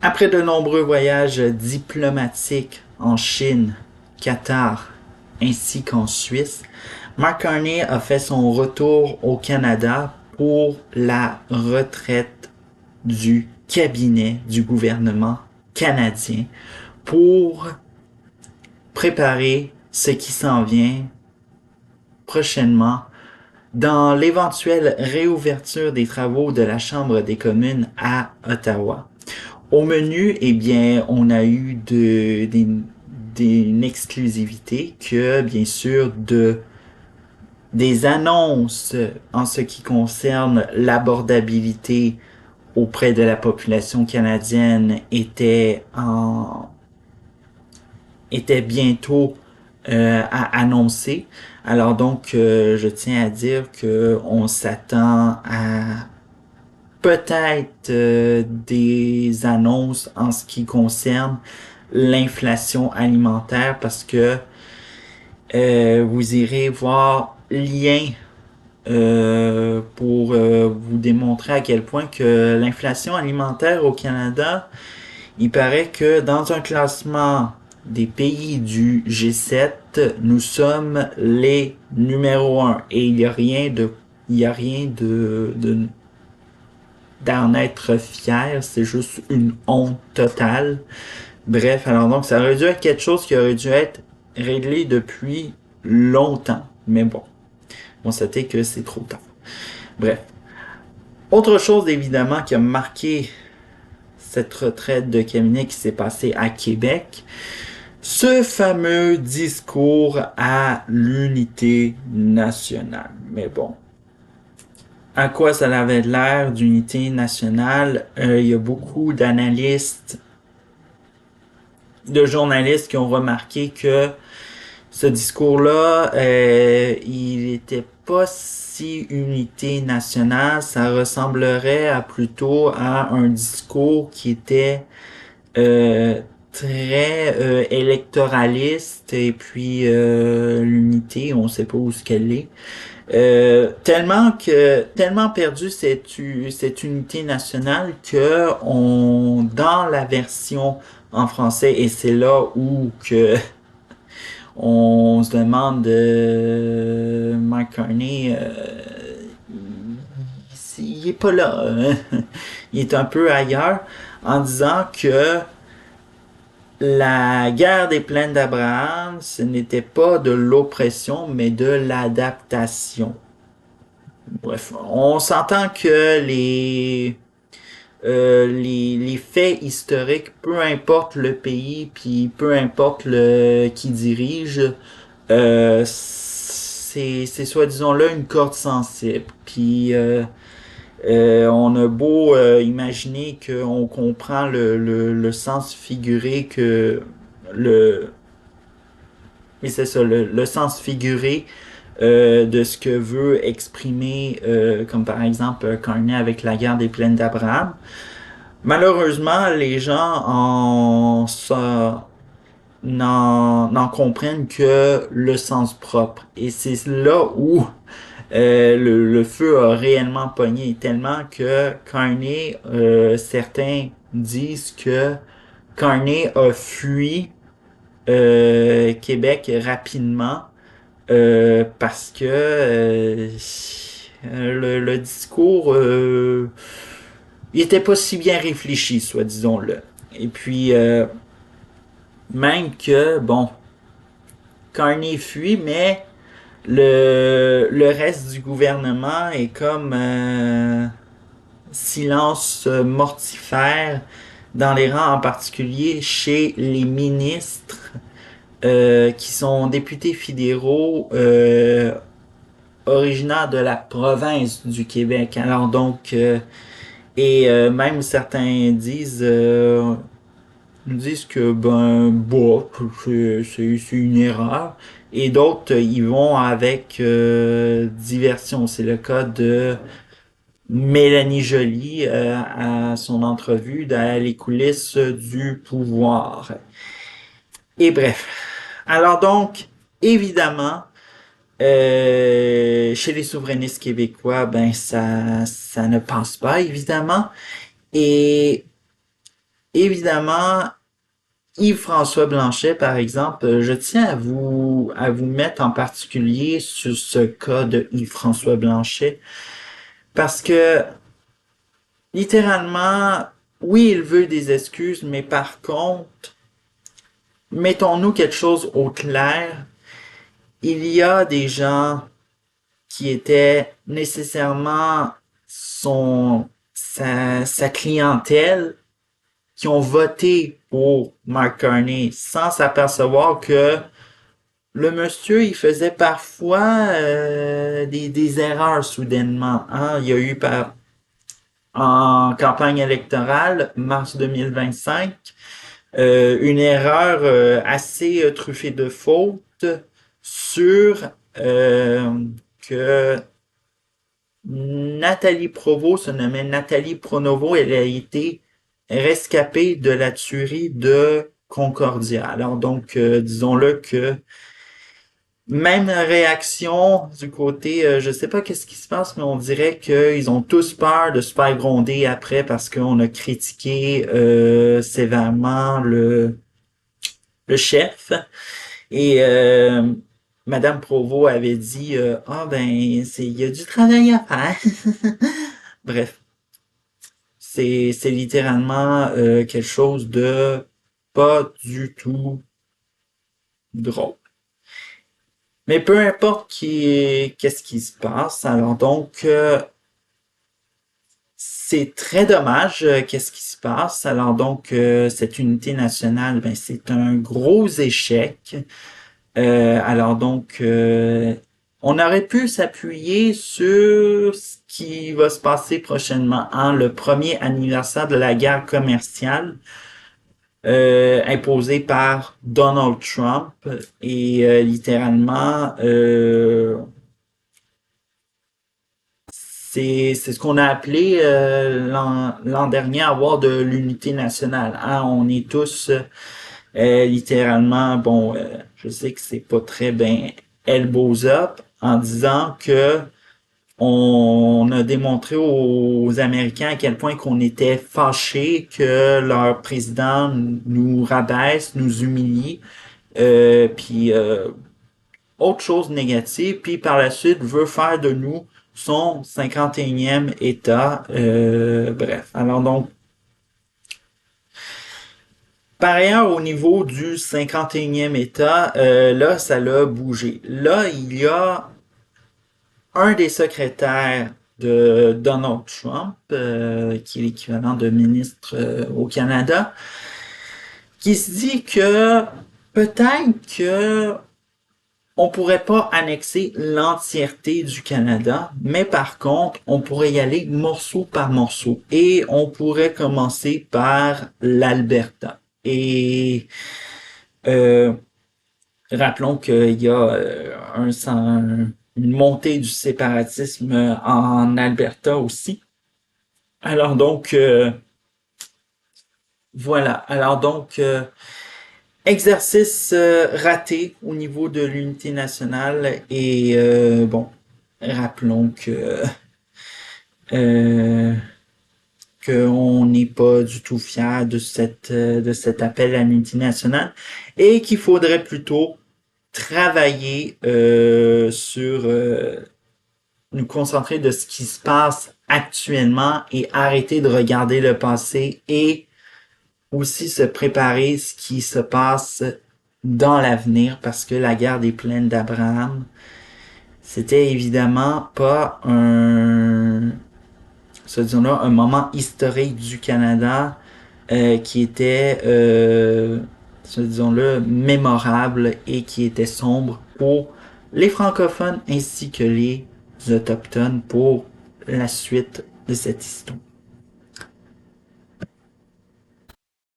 Après de nombreux voyages diplomatiques en Chine, Qatar ainsi qu'en Suisse, Mark Carney a fait son retour au Canada pour la retraite du cabinet du gouvernement canadien pour préparer ce qui s'en vient prochainement dans l'éventuelle réouverture des travaux de la Chambre des communes à Ottawa. Au menu, eh bien, on a eu une exclusivité que, bien sûr, des annonces en ce qui concerne l'abordabilité auprès de la population canadienne était bientôt à annoncer. Alors donc, je tiens à dire que on s'attend à peut-être des annonces en ce qui concerne l'inflation alimentaire parce que vous irez voir lien pour vous démontrer à quel point que l'inflation alimentaire au Canada, il paraît que dans un classement des pays du G7, nous sommes les numéro un et il y a rien d'en être fier, c'est juste une honte totale. Bref, alors donc ça aurait dû être quelque chose qui aurait dû être réglé depuis longtemps. Mais bon, on sait que c'est trop tard. Bref. Autre chose évidemment qui a marqué cette retraite de cabinet qui s'est passée à Québec, ce fameux discours à l'unité nationale. Mais bon, à quoi ça avait l'air d'unité nationale? Il y a beaucoup d'analystes, de journalistes qui ont remarqué que ce discours-là, il était pas si unité nationale, ça ressemblerait plutôt à un discours qui était très électoraliste et puis l'unité, on sait pas où ce qu'elle est. Tellement perdu cette unité nationale que dans la version en français, et c'est là où que on se demande Mark Carney, il est pas là, hein. Il est un peu ailleurs en disant que la guerre des plaines d'Abraham, ce n'était pas de l'oppression, mais de l'adaptation. Bref, on s'entend que les faits historiques, peu importe le pays, puis peu importe qui dirige, c'est soi-disant là une corde sensible. Puis on a beau imaginer qu'on comprend le sens figuré que le et c'est ça, le sens figuré de ce que veut exprimer, comme par exemple Carney avec la guerre des plaines d'Abraham. Malheureusement, les gens n'en comprennent que le sens propre. Et c'est là où le feu a réellement pogné, tellement que Carney, certains disent que Carney a fui Québec rapidement parce que le discours il était pas si bien réfléchi, soit disons-le. Et puis même que bon, Carney fuit, mais le reste du gouvernement est comme silence mortifère dans les rangs, en particulier chez les ministres qui sont députés fédéraux originaires de la province du Québec. Alors donc, même certains disent que c'est une erreur. Et d'autres, ils vont avec diversion. C'est le cas de Mélanie Joly à son entrevue dans les coulisses du pouvoir. Et bref. Alors donc, évidemment, chez les souverainistes québécois, ben ça ne passe pas, évidemment. Et évidemment, Yves-François Blanchet, par exemple, je tiens à vous mettre en particulier sur ce cas de Yves-François Blanchet, parce que, littéralement, oui, il veut des excuses, mais par contre, mettons-nous quelque chose au clair, il y a des gens qui étaient nécessairement sa clientèle qui ont voté pour Mark Carney sans s'apercevoir que le monsieur, il faisait parfois des erreurs soudainement. Hein? Il y a eu en campagne électorale, mars 2025, une erreur assez truffée de fautes sur que Nathalie Provost se nommait Nathalie Pronovo. Elle a été rescapée de la tuerie de Concordia. Alors donc, disons-le que même réaction du côté, je sais pas qu'est-ce qui se passe, mais on dirait qu'ils ont tous peur de se faire gronder après parce qu'on a critiqué sévèrement le chef. Et Madame Provost avait dit ah ben il y a du travail à faire. Bref, c'est littéralement quelque chose de pas du tout drôle. Mais peu importe qu'est-ce qui se passe, alors donc c'est très dommage qu'est-ce qui se passe. Alors donc cette unité nationale, ben c'est un gros échec. Alors donc on aurait pu s'appuyer sur ce qui va se passer prochainement, hein, le premier anniversaire de la guerre commerciale imposée par Donald Trump et littéralement c'est ce qu'on a appelé l'an dernier avoir de l'unité nationale. Hein? On est tous littéralement, bon, je sais que c'est pas très bien elbows up en disant que on a démontré aux Américains à quel point qu'on était fâchés que leur président nous rabaisse, nous humilie, puis autre chose négative, puis par la suite veut faire de nous son 51e État. Bref, alors donc, par ailleurs, au niveau du 51e État, là, ça l'a bougé. Là, il y a un des secrétaires de Donald Trump, qui est l'équivalent de ministre au Canada, qui se dit que peut-être que on pourrait pas annexer l'entièreté du Canada, mais par contre, on pourrait y aller morceau par morceau. Et on pourrait commencer par l'Alberta. Et euh, rappelons qu'il y a une montée du séparatisme en Alberta aussi. Alors donc, voilà. Alors donc, exercice raté au niveau de l'unité nationale. Et bon, rappelons euh, qu'on n'est pas du tout fier de cet appel à l'unité nationale et qu'il faudrait plutôt travailler sur nous concentrer de ce qui se passe actuellement et arrêter de regarder le passé et aussi se préparer ce qui se passe dans l'avenir parce que la guerre des plaines d'Abraham, c'était évidemment pas un moment historique du Canada qui était, disons-le, mémorable et qui était sombre pour les francophones ainsi que les autochtones pour la suite de cette histoire.